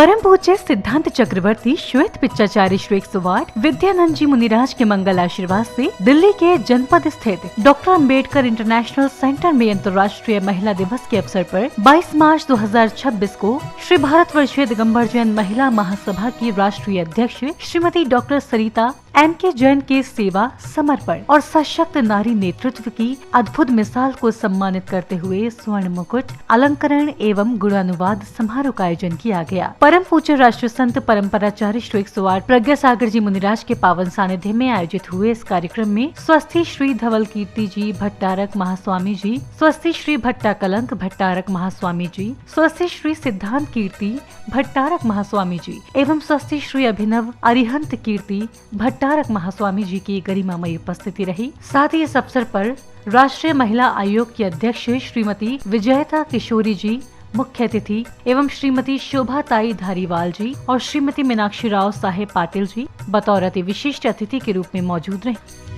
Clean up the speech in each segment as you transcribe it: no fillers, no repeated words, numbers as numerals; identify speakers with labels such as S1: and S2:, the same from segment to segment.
S1: परम पूज्य सिद्धांत चक्रवर्ती श्वेत पिच्चाचार्य श्री 108 विद्यानंद जी मुनिराज के मंगल आशीर्वाद से दिल्ली के जनपद स्थित डॉक्टर अंबेडकर इंटरनेशनल सेंटर में अंतर्राष्ट्रीय महिला दिवस के अवसर पर 22 मार्च 2026 को श्री भारतवर्षीय दिगंबर जैन महिला महासभा की राष्ट्रीय अध्यक्ष श्रीमती डॉक्टर सरिता M.K. जैन के सेवा, समर्पण और सशक्त नारी नेतृत्व की अद्भुत मिसाल को सम्मानित करते हुए स्वर्ण मुकुट, अलंकरण एवं गुणानुवाद समारोह का आयोजन किया गया। परम पूज्य राष्ट्र संत परंपराचार्य श्री 108 प्रज्ञा सागर जी मुनिराज के पावन सानिध्य में आयोजित हुए इस कार्यक्रम में स्वस्ति श्री धवल कीर्ति जी भट्टारक महास्वामी जी, स्वस्ति श्री भट्टा कलंक भट्टारक महास्वामी जी, स्वस्ति श्री सिद्धांत कीर्ति भट्टारक महास्वामी जी एवं स्वस्ति श्री अभिनव अरिहंत कीर्ति भट्टारक महास्वामी जी की गरिमामयी उपस्थिति रही। साथ ही इस अवसर पर राष्ट्रीय महिला आयोग की अध्यक्ष श्रीमती विजयता किशोरी जी मुख्य अतिथि एवं श्रीमती शोभाताई धारीवाल जी और श्रीमती मीनाक्षी राव साहेब पाटिल जी बतौर अति विशिष्ट अतिथि के रूप में मौजूद रहे।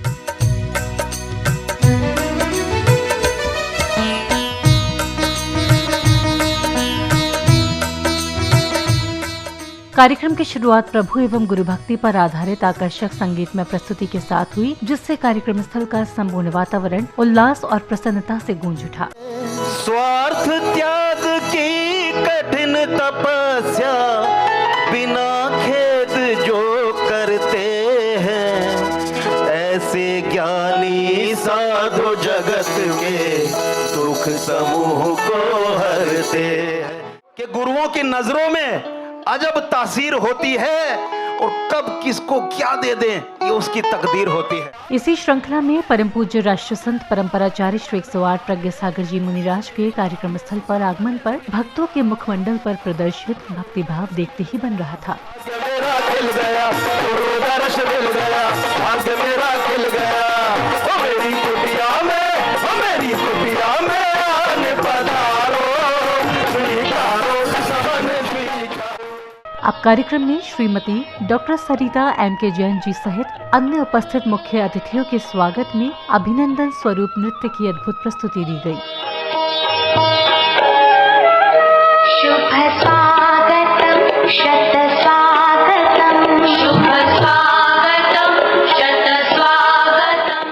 S1: कार्यक्रम की शुरुआत प्रभु एवं गुरु भक्ति पर आधारित आकर्षक संगीतमय प्रस्तुति के साथ हुई, जिससे कार्यक्रम स्थल का संपूर्ण वातावरण उल्लास और प्रसन्नता से गूंज उठा।
S2: स्वार्थ त्याग की कठिन तपस्या बिना खेद जो करते हैं, ऐसे ज्ञानी साधु जगत के दुख समूह को हरते हैं। कि गुरुओं की नजरों में अजब तासीर होती है और कब किसको क्या दे दें ये उसकी तकदीर होती है।
S1: इसी श्रृंखला में परम पूज्य राष्ट्र संत परंपराचार्य श्री 108 प्रज्ञा सागर जी मुनिराज के कार्यक्रम स्थल पर आगमन पर भक्तों के मुखमंडल पर प्रदर्शित भक्ति भाव देखते ही बन रहा था। अब कार्यक्रम में श्रीमती डॉक्टर सरिता M.K. जैन जी सहित अन्य उपस्थित मुख्य अतिथियों के स्वागत में अभिनंदन स्वरूप नृत्य की अद्भुत प्रस्तुति दी गई।
S3: शुभ स्वागतम शत स्वागतम, शुभ स्वागतम शत स्वागतम।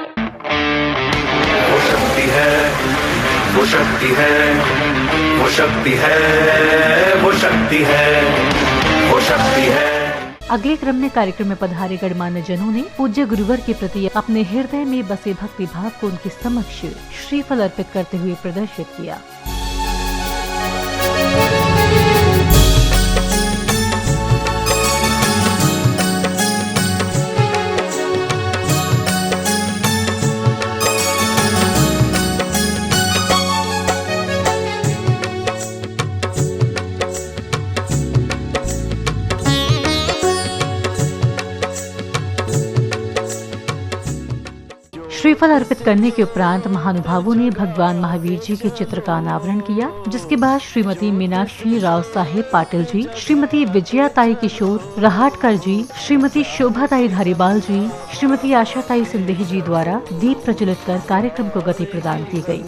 S4: वो शक्ति है, वो शक्ति है, वो शक्ति है, वो शक्ति है, वो शक्ति है।
S1: अगले क्रम में कार्यक्रम में पधारे गणमान्य जनों ने पूज्य गुरुवर के प्रति अपने हृदय में बसे भक्ति भाव को उनके समक्ष श्रीफल अर्पित करते हुए प्रदर्शित किया। श्रीफल अर्पित करने के उपरांत महानुभावों ने भगवान महावीर जी के चित्र का अनावरण किया, जिसके बाद श्रीमती मीनाक्षी राव साहेब पाटिल जी, श्रीमती विजयाताई किशोर रहाटकर जी, श्रीमती शोभाताई धारीवाल जी, श्रीमती आशाताई सिंदेही जी द्वारा दीप प्रज्वलित कर कार्यक्रम को गति प्रदान की गई।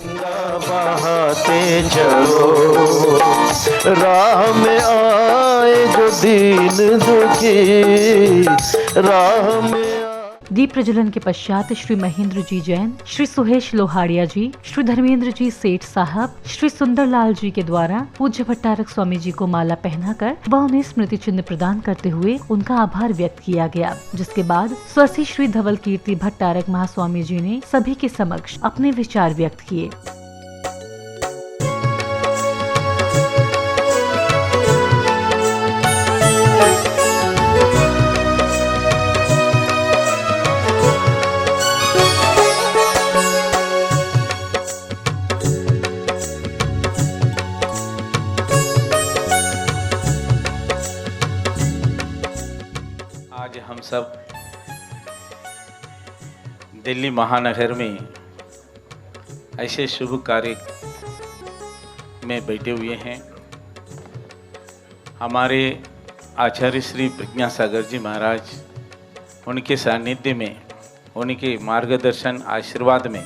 S2: राह में आए जो दीन दुखी, राह में
S1: दीप प्रज्वलन के पश्चात श्री महेंद्र जी जैन, श्री सुहेश लोहाड़िया जी, श्री धर्मेंद्र जी सेठ साहब, श्री सुंदरलाल जी के द्वारा पूज्य भट्टारक स्वामी जी को माला पहनाकर व उन्हें स्मृति चिन्ह प्रदान करते हुए उनका आभार व्यक्त किया गया, जिसके बाद स्वस्ति श्री धवल कीर्ति भट्टारक महास्वामी जी ने सभी के समक्ष अपने विचार व्यक्त किए।
S5: आज हम सब दिल्ली महानगर में ऐसे शुभ कार्य में बैठे हुए हैं। हमारे आचार्य श्री प्रज्ञा सागर जी महाराज, उनके सानिध्य में, उनके मार्गदर्शन आशीर्वाद में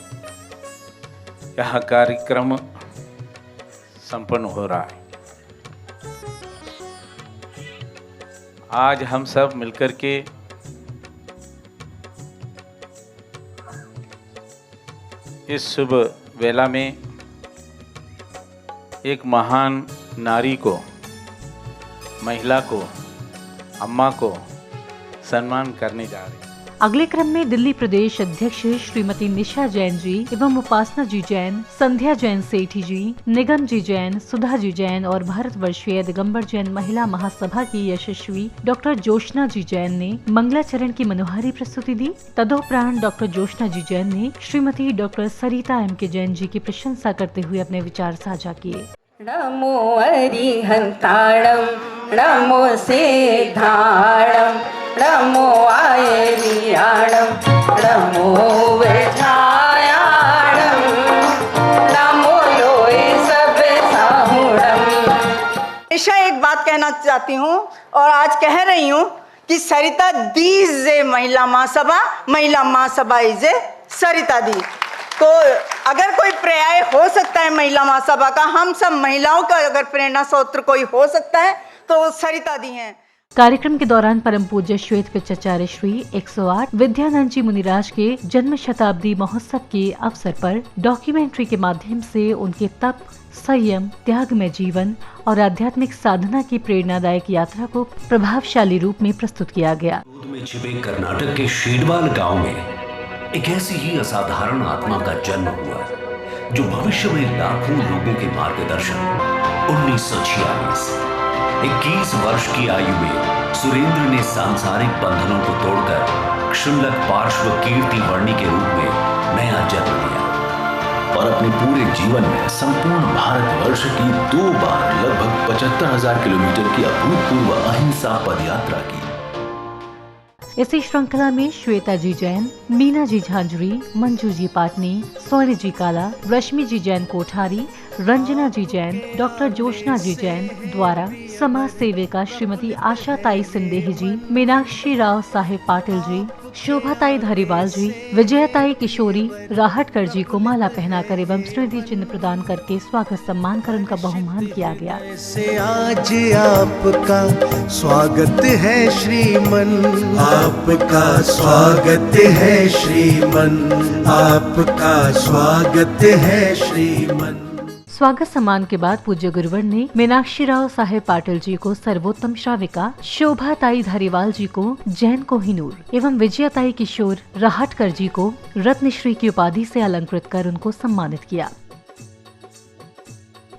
S5: यह कार्यक्रम संपन्न हो रहा है। आज हम सब मिलकर के इस शुभ वेला में एक महान नारी को, महिला को, अम्मा को सम्मान करने जा रहे हैं।
S1: अगले क्रम में दिल्ली प्रदेश अध्यक्ष श्रीमती निशा जैन जी एवं उपासना जी जैन, संध्या जैन सेठी जी, निगम जी जैन, सुधा जी जैन और भारतवर्षीय दिगंबर जैन महिला महासभा की यशस्वी डॉक्टर जोशना जी जैन ने मंगलाचरण की मनोहारी प्रस्तुति दी। तदोपरांत डॉक्टर जोशना जी जैन ने श्रीमती डॉक्टर सरिता एम के जैन जी की प्रशंसा करते हुए अपने विचार साझा किए।
S6: नमो अरिहंताणं नमो सिद्धाणं नमो आयर्याणं नमो विधायाणं नमो लोय सब साहुणं।
S7: हमेशा एक बात कहना चाहती हूँ और आज कह रही हूँ कि सरिता दी इज ए महिला महासभा इज ए सरिता दी। तो अगर कोई पर्याय हो सकता है महिला महासभा का, हम सब महिलाओं का अगर प्रेरणा स्रोत कोई हो सकता है तो सरिता दी हैं।
S1: कार्यक्रम के दौरान परम पूज्य श्वेत पिचाचार्य श्री 108 विद्यानंद जी मुनिराज के जन्म शताब्दी महोत्सव के अवसर पर डॉक्यूमेंट्री के माध्यम से उनके तप, संयम, त्यागमय जीवन और आध्यात्मिक साधना की प्रेरणादायक यात्रा को प्रभावशाली रूप में प्रस्तुत किया गया।
S8: में छिपे कर्नाटक के शेडवाल गांव में एक ऐसी ही असाधारण आत्मा का जन्म हुआ जो भविष्य में लाखों लोगों के मार्गदर्शन। 1946 21 वर्ष की आयु में सुरेंद्र ने सांसारिक बंधनों को तोड़कर क्षुल्लक पार्श्व कीर्ति वर्णी के रूप में नया जन्म लिया
S9: और अपने पूरे जीवन में संपूर्ण भारतवर्ष की 2 बार लगभग 75,000 किलोमीटर की अभूतपूर्व अहिंसा पदयात्रा की।
S1: इसी श्रृंखला में श्वेता जी जैन, मीना जी झांझरी, मंजू जी पाटनी, सोनी जी काला, रश्मि जी जैन कोठारी, रंजना जी जैन, डॉक्टर जोशना जी जैन द्वारा समाज सेविका श्रीमती आशाताई सिंदेही जी, मीनाक्षी राव साहेब पाटिल जी, शोभाताई धारीवाल जी, विजयताई किशोरी राहटकर जी को माला पहनाकर एवं स्मृति चिन्ह प्रदान करके स्वागत सम्मान कर उनका बहुमान किया गया।
S10: आज आपका स्वागत है श्रीमन, आपका स्वागत है श्रीमन, आपका स्वागत है श्रीमन।
S1: स्वागत सम्मान के बाद पूज्य गुरुवर ने मीनाक्षी राव साहेब पाटिल जी को सर्वोत्तम श्राविका, शोभाताई धारीवाल जी को जैन कोहिनूर एवं विजयताई किशोर राहटकर जी को रत्नश्री की उपाधि से अलंकृत कर उनको सम्मानित किया।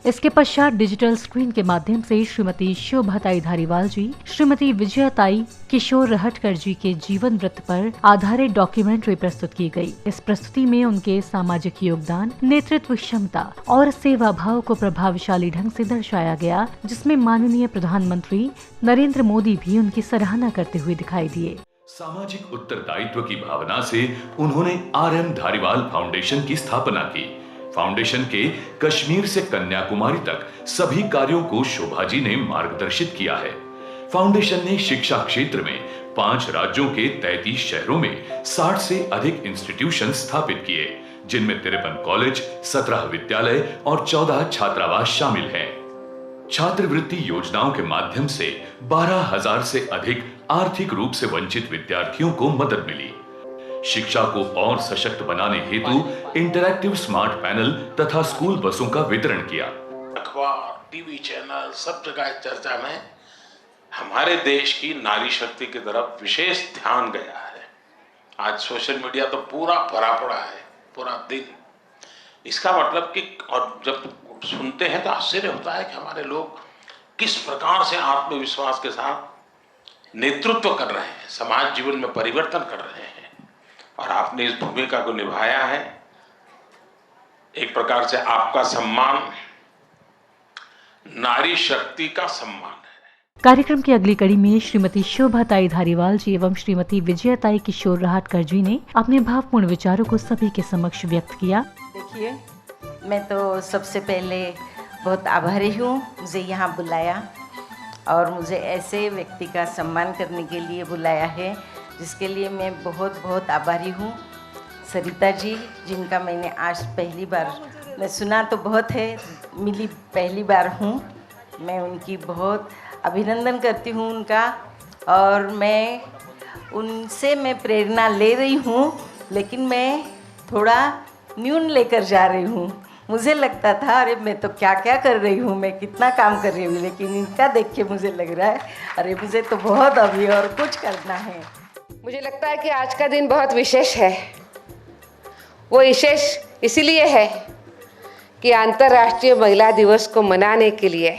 S1: इसके पश्चात डिजिटल स्क्रीन के माध्यम से श्रीमती शोभाताई धारीवाल जी, श्रीमती विजयताई किशोर राहटकर जी के जीवन वृत्त पर आधारित डॉक्यूमेंट्री प्रस्तुत की गई। इस प्रस्तुति में उनके सामाजिक योगदान, नेतृत्व क्षमता और सेवा भाव को प्रभावशाली ढंग से दर्शाया गया, जिसमें माननीय प्रधानमंत्री नरेंद्र मोदी भी उनकी सराहना करते हुए दिखाई दिए।
S4: सामाजिक उत्तरदायित्व की भावना से उन्होंने RM धारीवाल फाउंडेशन की स्थापना की। फाउंडेशन के कश्मीर से कन्याकुमारी तक सभी कार्यों को शोभा जी ने मार्गदर्शित किया है। फाउंडेशन ने शिक्षा क्षेत्र में 5 राज्यों के 33 शहरों में 60 से अधिक इंस्टीट्यूशन स्थापित किए, जिनमें 53 कॉलेज, 17 विद्यालय और 14 छात्रावास शामिल हैं। छात्रवृत्ति योजनाओं के माध्यम से 12,000 से अधिक आर्थिक रूप से वंचित विद्यार्थियों को मदद मिली। शिक्षा को और सशक्त बनाने हेतु इंटरैक्टिव स्मार्ट पैनल तथा स्कूल बसों का वितरण किया।
S11: अखबार, टीवी चैनल सब जगह चर्चा में हमारे देश की नारी शक्ति की तरफ विशेष ध्यान गया है। आज सोशल मीडिया तो पूरा भरा पड़ा है, पूरा दिन। इसका मतलब कि और जब सुनते हैं तो आश्चर्य होता है कि हमारे लोग किस प्रकार से आत्मविश्वास के साथ नेतृत्व कर रहे हैं, समाज जीवन में परिवर्तन कर रहे हैं। और आपने इस भूमिका को निभाया है। एक प्रकार से आपका सम्मान नारी शक्ति का सम्मान है।
S1: कार्यक्रम की अगली कड़ी में श्रीमती शोभाताई धारीवाल जी एवं श्रीमती विजयताई किशोर राहटकर जी ने अपने भावपूर्ण विचारों को सभी के समक्ष व्यक्त किया।
S6: देखिए, मैं तो सबसे पहले बहुत आभारी हूँ मुझे यहाँ बुलाया और मुझे ऐसे व्यक्ति का सम्मान करने के लिए बुलाया है, जिसके लिए मैं बहुत बहुत आभारी हूँ। सरिता जी, जिनका मैंने आज पहली बार, मैं सुना तो बहुत है, मिली पहली बार हूँ। मैं उनकी बहुत अभिनंदन करती हूँ उनका, और मैं उनसे प्रेरणा ले रही हूँ, लेकिन मैं थोड़ा न्यून लेकर जा रही हूँ। मुझे लगता था अरे मैं तो क्या क्या कर रही हूँ, मैं कितना काम कर रही हूँ, लेकिन इनका देख के मुझे लग रहा है अरे मुझे तो बहुत अभी और कुछ करना है।
S12: मुझे लगता है कि आज का दिन बहुत विशेष है। वो विशेष इसीलिए है कि अंतर्राष्ट्रीय महिला दिवस को मनाने के लिए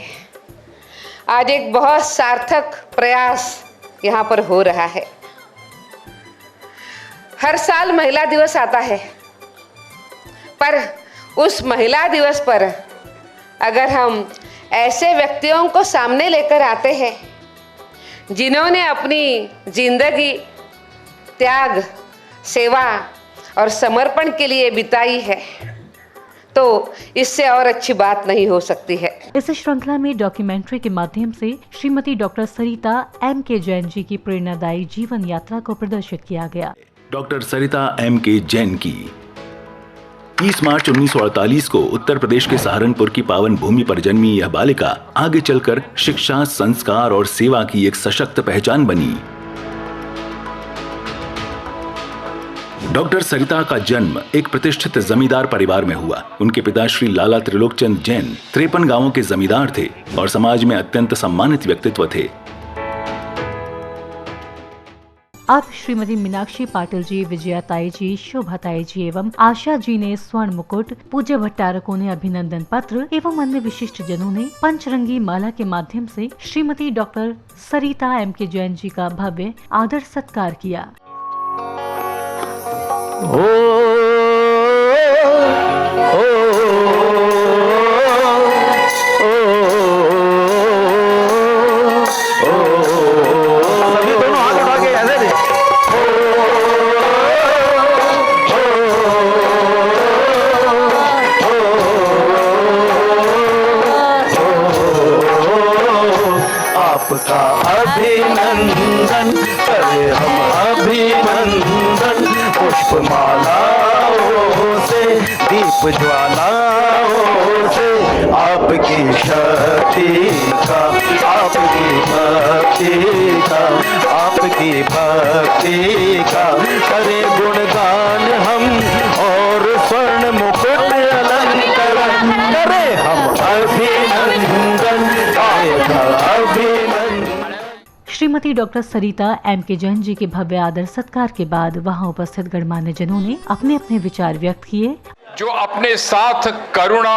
S12: आज एक बहुत सार्थक प्रयास यहाँ पर हो रहा है। हर साल महिला दिवस आता है, पर उस महिला दिवस पर अगर हम ऐसे व्यक्तियों को सामने लेकर आते हैं जिन्होंने अपनी जिंदगी त्याग, सेवा और समर्पण के लिए बिताई है, तो इससे और अच्छी बात नहीं हो सकती है।
S1: इस श्रृंखला में डॉक्यूमेंट्री के माध्यम से श्रीमती डॉक्टर सरिता M.K. जैन जी की प्रेरणादायी जीवन यात्रा को प्रदर्शित किया गया।
S9: डॉक्टर सरिता M.K. जैन की 30 मार्च 1948 को उत्तर प्रदेश के सहारनपुर की पावन भूमि पर जन्मी यह बालिका आगे चलकर शिक्षा, संस्कार और सेवा की एक सशक्त पहचान बनी। डॉक्टर सरिता का जन्म एक प्रतिष्ठित जमींदार परिवार में हुआ। उनके पिता श्री लाला त्रिलोकचंद जैन 53 गांवों के जमींदार थे और समाज में अत्यंत सम्मानित व्यक्तित्व थे।
S1: अब श्रीमती मीनाक्षी पाटिल जी, विजयाताई जी, शोभाताई जी एवं आशा जी ने स्वर्ण मुकुट, पूज्य भट्टारकों ने अभिनंदन पत्र एवं अन्य विशिष्ट जनों ने पंचरंगी माला के माध्यम से श्रीमती डॉक्टर सरिता M.K. जैन जी का भव्य आदर सत्कार किया।
S2: आपका अभिनंदन करे हम अभिनंदन, पुष्पमालाओं से, दीप ज्वालाओं से, आपकी शक्ति का, आपकी भक्ति का, आपकी भक्ति का करे गुणगान हम, और स्वर्ण मुकुट अलंकरण करे हम अभिनंदन,
S1: श्रीमती डॉक्टर सरिता M.K. जैन जी के भव्य आदर सत्कार के बाद वहां उपस्थित गणमान्य जनों ने अपने अपने विचार व्यक्त किए।
S13: जो अपने साथ करुणा,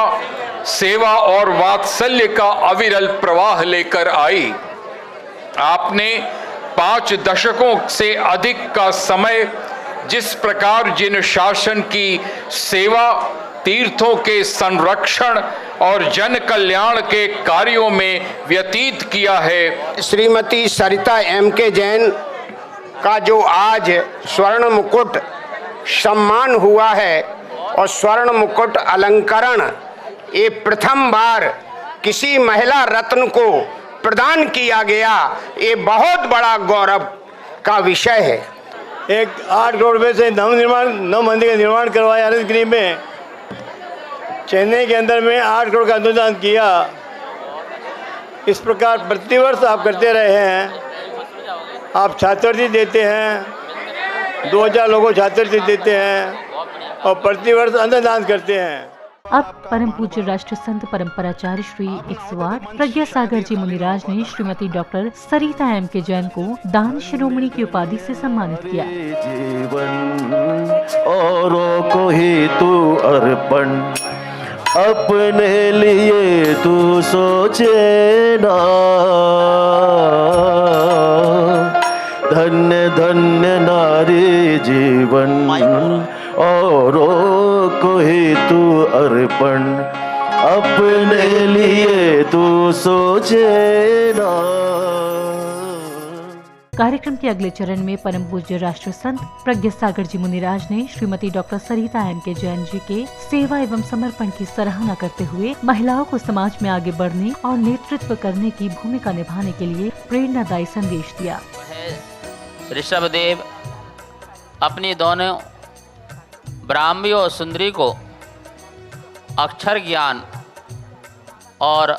S13: सेवा और वात्सल्य का अविरल प्रवाह लेकर आई, आपने 5 दशकों से अधिक का समय जिस प्रकार जिन शासन की सेवा, तीर्थों के संरक्षण और जन कल्याण के कार्यों में व्यतीत किया है,
S14: श्रीमती सरिता M.K. जैन का जो आज स्वर्ण मुकुट सम्मान हुआ है और स्वर्ण मुकुट अलंकरण, ये प्रथम बार किसी महिला रत्न को प्रदान किया गया, ये बहुत बड़ा गौरव का विषय है।
S15: एक 8 करोड़ रुपये से नव मंदिर का निर्माण करवाया हरितगिरी में, चेन्नई के अंदर में 8 करोड़ का अनुदान किया। इस प्रकार प्रतिवर्ष आप करते रहे हैं। आप छात्रवृत्ति देते हैं, 2000 लोगों को छात्रवृत्ति देते हैं और प्रतिवर्ष अन्नदान करते हैं।
S1: अब परम पूज्य राष्ट्र संत परम्पराचार्य श्री 108 प्रज्ञा सागर जी मुनिराज ने श्रीमती डॉक्टर सरिता M.K. जैन को दान शिरोमणि की उपाधि से सम्मानित किया।
S2: जीवन औरों को ही तू अर्पण, अपने लिए तू सोचे ना, धन्य धन्य नारी जीवन औरों को ही तू अर्पण, अपने लिए तू सोचे ना।
S1: कार्यक्रम के अगले चरण में परम पूज्य राष्ट्र संत प्रज्ञा सागर जी मुनिराज ने श्रीमती डॉक्टर सरिता M.K. जैन जी के सेवा एवं समर्पण की सराहना करते हुए महिलाओं को समाज में आगे बढ़ने और नेतृत्व करने की भूमिका निभाने के लिए प्रेरणादायी संदेश दिया।
S16: ऋषभदेव अपनी दोनों ब्राह्मी और सुंदरी को अक्षर ज्ञान और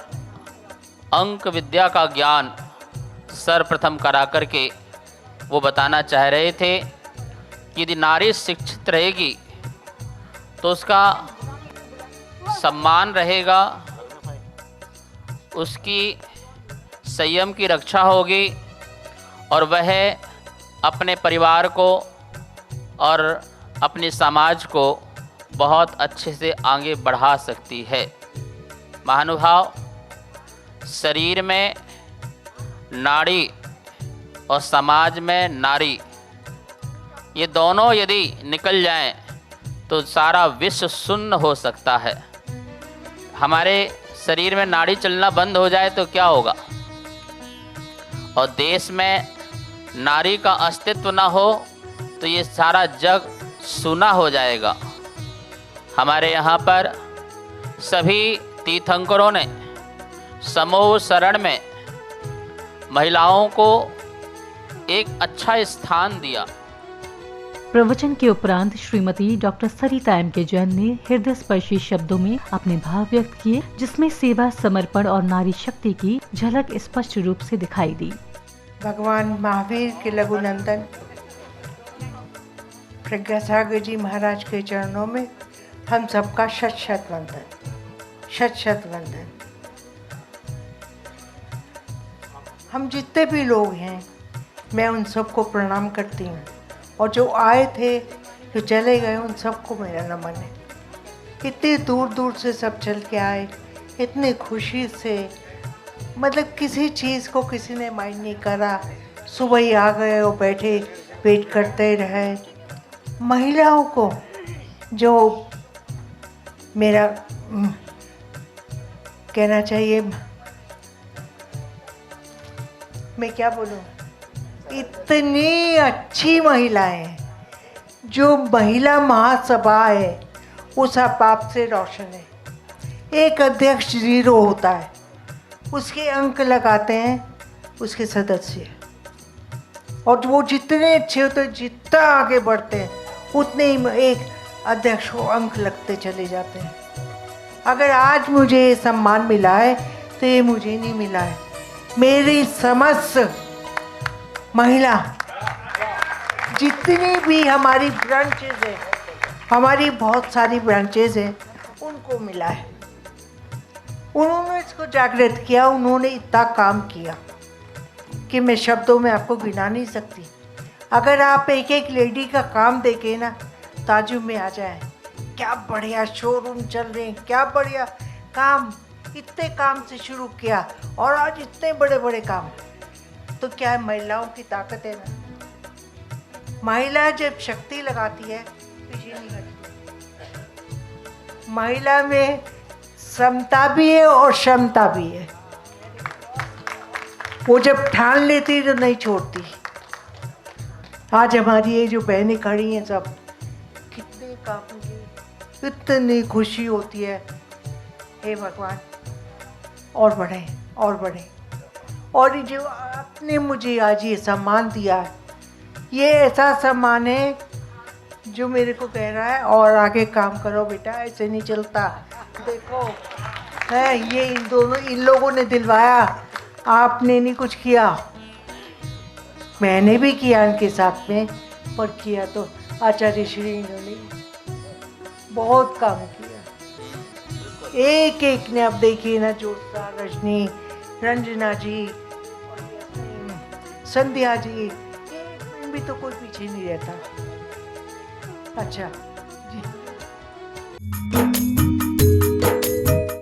S16: अंक विद्या का ज्ञान सर्वप्रथम करा करके वो बताना चाह रहे थे कि यदि नारी शिक्षित रहेगी तो उसका सम्मान रहेगा, उसकी संयम की रक्षा होगी और वह अपने परिवार को और अपने समाज को बहुत अच्छे से आगे बढ़ा सकती है। महानुभाव, शरीर में नाड़ी और समाज में नारी, ये दोनों यदि निकल जाएं तो सारा विश्व शून्य हो सकता है। हमारे शरीर में नाड़ी चलना बंद हो जाए तो क्या होगा, और देश में नारी का अस्तित्व ना हो तो ये सारा जग सूना हो जाएगा। हमारे यहाँ पर सभी तीर्थंकरों ने समूह शरण में महिलाओं को एक अच्छा स्थान दिया।
S1: प्रवचन के उपरांत श्रीमती डॉक्टर सरिता एम के जैन ने हृदय स्पर्शी शब्दों में अपने भाव व्यक्त किए, जिसमें सेवा, समर्पण और नारी शक्ति की झलक स्पष्ट रूप से दिखाई दी।
S17: भगवान महावीर के लघुनंदन प्रज्ञा सागर जी महाराज के चरणों में हम सबका शत शत वंदन, शत शत वंदन। हम जितने भी लोग हैं, मैं उन सबको प्रणाम करती हूँ, और जो आए थे, जो चले गए, उन सबको मेरा नमन है। इतनी दूर दूर से सब चल के आए, इतनी खुशी से, मतलब किसी चीज़ को किसी ने माइंड नहीं करा। सुबह ही आ गए और बैठे वेट करते रहे। महिलाओं को जो मेरा कहना चाहिए, मैं क्या बोलूँ, इतनी अच्छी महिलाएं, जो महिला महासभा है उस पाप से रोशन है। एक अध्यक्ष 0 होता है, उसके अंक लगाते हैं उसके सदस्य, और वो जितने अच्छे होते हैं, जितना आगे बढ़ते हैं, उतने ही एक अध्यक्ष को अंक लगते चले जाते हैं। अगर आज मुझे ये सम्मान मिला है तो ये मुझे नहीं मिला है, मेरी समस्त महिला जितनी भी हमारी ब्रांचेज है, हमारी बहुत सारी ब्रांचेज हैं, उनको मिला है। उन्होंने इसको जागृत किया, उन्होंने इतना काम किया कि मैं शब्दों में आपको गिना नहीं सकती। अगर आप एक एक लेडी का काम देखें ना, ताजुब में आ जाए, क्या बढ़िया शोरूम चल रहे हैं, क्या बढ़िया काम, इतने काम से शुरू किया और आज इतने बड़े बड़े काम। तो क्या है, महिलाओं की ताकत है ना। महिला जब शक्ति लगाती है, पीछे नहीं हटती। महिला में समता भी है और क्षमता भी है। वो जब ठान लेती तो नहीं छोड़ती। आज हमारी ये जो बहनें खड़ी हैं, सब कितने काम की, इतनी खुशी होती है। हे भगवान, और बढ़े और बढ़े। और जो आपने मुझे आज ये सम्मान दिया है, ये ऐसा सम्मान है जो मेरे को कह रहा है और आगे काम करो बेटा, ऐसे नहीं चलता। देखो है, ये इन लोगों ने दिलवाया, आपने नहीं कुछ किया, मैंने भी किया इनके साथ में, पर किया तो आचार्य श्री इन्होंने बहुत काम किया। एक एक ने, अब देखिए ना, ज्योत्सा, रजनी, रंजना जी, संध्या जी, एक भी तो कोई पीछे नहीं रहता। अच्छा जी।